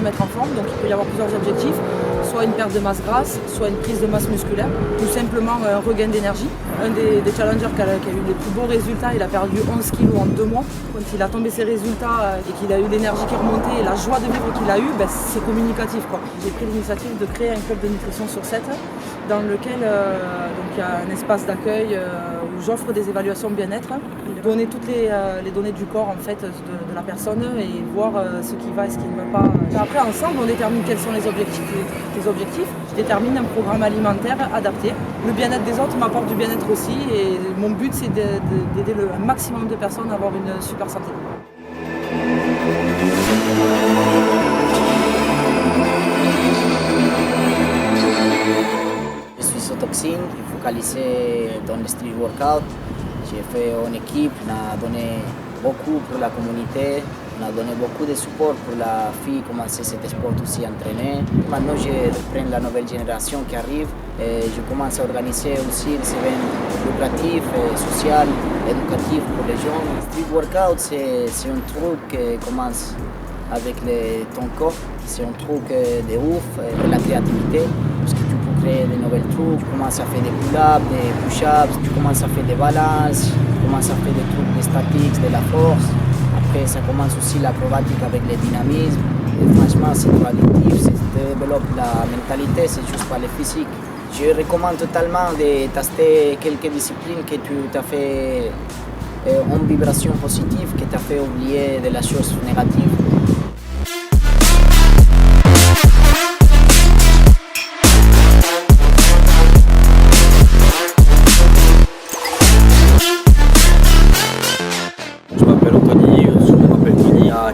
remettre en forme, donc il peut y avoir plusieurs objectifs, soit une perte de masse grasse, soit une prise de masse musculaire, ou simplement un regain d'énergie. Un des challengers qui a eu les plus beaux résultats, il a perdu 11 kg en 2 mois. Quand il a tombé ses résultats et qu'il a eu l'énergie qui est remontée et la joie de vivre qu'il a eu, c'est communicatif, quoi. J'ai pris l'initiative de créer un club de nutrition sur 7 dans lequel il y a un espace d'accueil où j'offre des évaluations bien-être, donner toutes les données du corps en fait, de la personne et voir ce qui va et ce qui ne va pas. Après, ensemble, on détermine quels sont les objectifs. Je détermine un programme alimentaire adapté. Le bien-être des autres m'apporte du bien-être aussi et mon but, c'est d'aider le maximum de personnes à avoir une super santé. Je suis sous toxine, focalisé dans le street workout. J'ai fait en équipe, on a donné beaucoup pour la communauté, on a donné beaucoup de support pour la fille commencer cet sport aussi entraîner. Maintenant, je reprends la nouvelle génération qui arrive et je commence à organiser aussi des événements lucratifs, sociaux, éducatifs pour les gens. Le street workout, c'est un truc qui commence avec ton corps, c'est un truc de ouf, la créativité. Parce que tu peux créer de nouvelles trucs, tu commences à faire des pull-ups, des push-ups, tu commences à faire des balances, tu commences à faire des trucs de statiques, de la force. Après, ça commence aussi l'acrobatique avec le dynamisme. Et franchement, c'est trop addictif, ça développe la mentalité, c'est juste pas le physique. Je recommande totalement de tester quelques disciplines que tu t'as fait en vibration positive, que t'as fait oublier de la chose négative.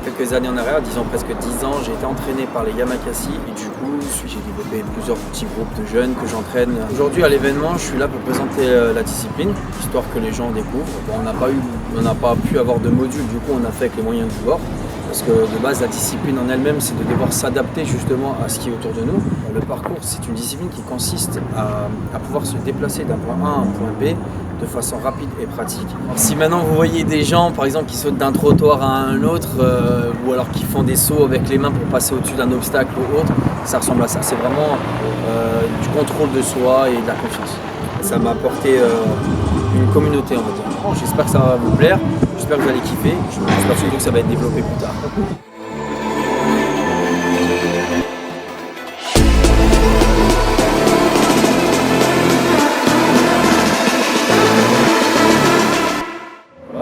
Quelques années en arrière, disons presque 10 ans, j'ai été entraîné par les Yamakasi et du coup j'ai développé plusieurs petits groupes de jeunes que j'entraîne. Aujourd'hui à l'événement, je suis là pour présenter la discipline, histoire que les gens découvrent. Bon, on n'a pas pu avoir de module, du coup on a fait avec les moyens du bord. Parce que de base, la discipline en elle-même, c'est de devoir s'adapter justement à ce qui est autour de nous. Le parcours, c'est une discipline qui consiste à pouvoir se déplacer d'un point A à un point B de façon rapide et pratique. Si maintenant vous voyez des gens, par exemple, qui sautent d'un trottoir à un autre, ou alors qui font des sauts avec les mains pour passer au-dessus d'un obstacle ou autre, ça ressemble à ça. C'est vraiment du contrôle de soi et de la confiance. Ça m'a apporté une communauté, on va dire. Bon, j'espère que ça va vous plaire, j'espère que vous allez kiffer, j'espère surtout que ça va être développé plus tard.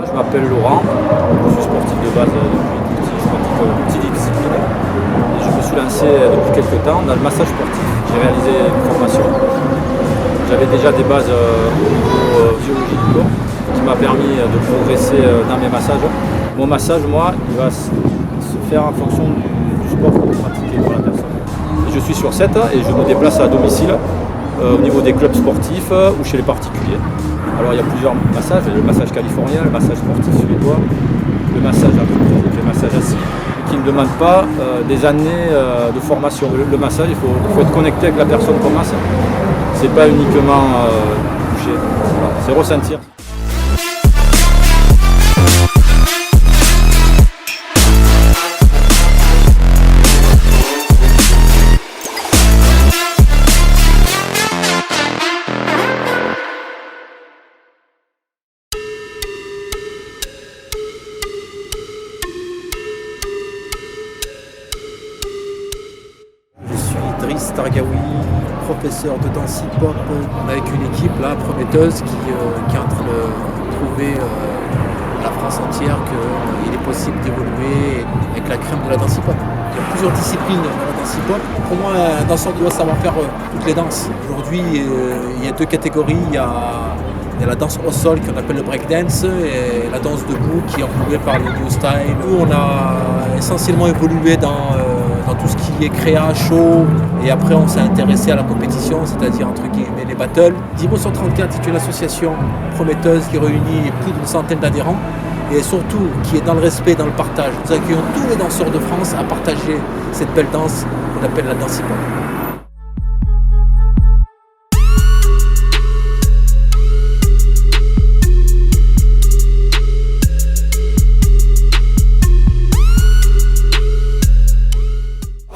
Je m'appelle Laurent, je suis sportif de base depuis petit, je pratique multidisciplinaire. Et je me suis lancé depuis quelques temps dans le massage sportif. J'ai réalisé une formation. J'avais déjà des bases au niveau biologie du corps qui m'a permis de progresser dans mes massages. Mon massage, moi, il va se faire en fonction du sport que vous pratiquez pour la personne. Je suis sur 7 et je me déplace à domicile au niveau des clubs sportifs ou chez les particuliers. Alors il y a plusieurs massages, il y a le massage californien, le massage sportif suédois, le massage le massage assis, qui ne demande pas des années de formation. Le massage, il faut être connecté avec la personne qu'on masse. C'est pas uniquement toucher, c'est ressentir. Targaoui, professeur de danse hip-hop avec une équipe là prometteuse qui est en train de prouver à la France entière qu'il est possible d'évoluer avec la crème de la danse hip-hop. Il y a plusieurs disciplines dans la danse hip-hop. Pour moi, un danseur doit savoir faire toutes les danses. Aujourd'hui, il y a deux catégories. Il y a la danse au sol qu'on appelle le breakdance et la danse debout qui est englobée par le new style. Nous, on a essentiellement évolué dans tout ce qui est créa, show, et après on s'est intéressé à la compétition, c'est-à-dire entre guillemets les battles. Dimension 34 est une association prometteuse qui réunit plus d'une centaine d'adhérents et surtout qui est dans le respect et dans le partage. Nous accueillons tous les danseurs de France à partager cette belle danse qu'on appelle la danse hip-hop.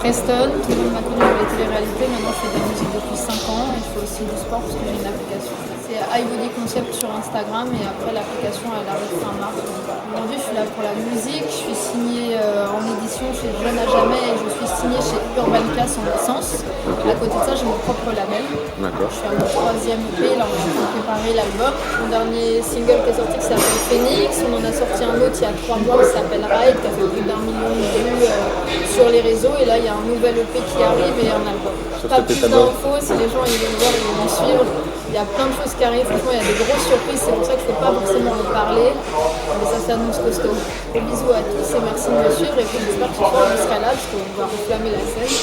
Preston, tout le monde m'a connu avec les télé-réalités. Maintenant, je fais de la musique depuis 5 ans et je fais aussi du sport parce que j'ai une application. C'est iBody Concept sur Instagram et après l'application elle arrive fin mars. Aujourd'hui, je suis là pour la musique. Je suis signée en édition chez Jeune à Jamais et je suis signée chez Urban Cass en licence. À côté de ça, j'ai mon propre label. Je suis à mon 3e EP, là on est en train de préparer l'album. Mon dernier single qui est sorti qui s'appelle Phoenix. On en a sorti un autre il y a 3 mois qui s'appelle Ride, qui a fait plus d'1 million de vues sur les réseaux. Et là, il y a un nouvel EP qui arrive et un album. Pas plus d'infos, si les gens ils veulent voir, ils vont me suivre. Il y a plein de choses qui arrivent, franchement, il y a des grosses surprises, c'est pour ça que je ne peux pas forcément en parler. Mais ça s'annonce costaud. Gros bisous à tous et merci de me suivre. Et puis j'espère que ce soir, je serai là parce qu'on va enflammer la scène.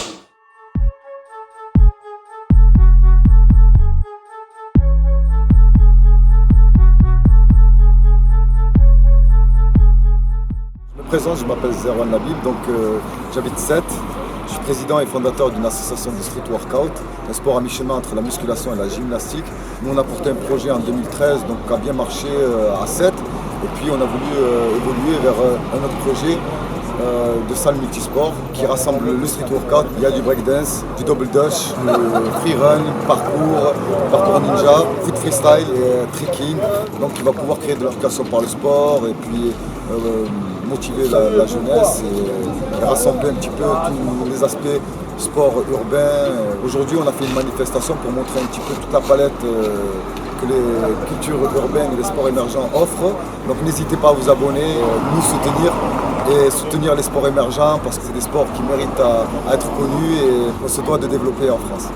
Je me présente, je m'appelle Zerwan Nabil, donc j'habite Sète. Je suis président et fondateur d'une association de street workout, un sport à mi-chemin entre la musculation et la gymnastique. Nous on a porté un projet en 2013 donc, qui a bien marché à Sète. Et puis on a voulu évoluer vers un autre projet de salle multisport qui rassemble le street workout. Il y a du breakdance, du double dutch, du free run, parcours ninja, foot freestyle et trekking. Donc il va pouvoir créer de l'éducation par le sport et puis motiver la jeunesse et rassembler un petit peu tous les aspects sport urbain. Aujourd'hui on a fait une manifestation pour montrer un petit peu toute la palette que les cultures urbaines et les sports émergents offrent. Donc n'hésitez pas à vous abonner, nous soutenir et soutenir les sports émergents parce que c'est des sports qui méritent à être connus et on se doit de développer en France.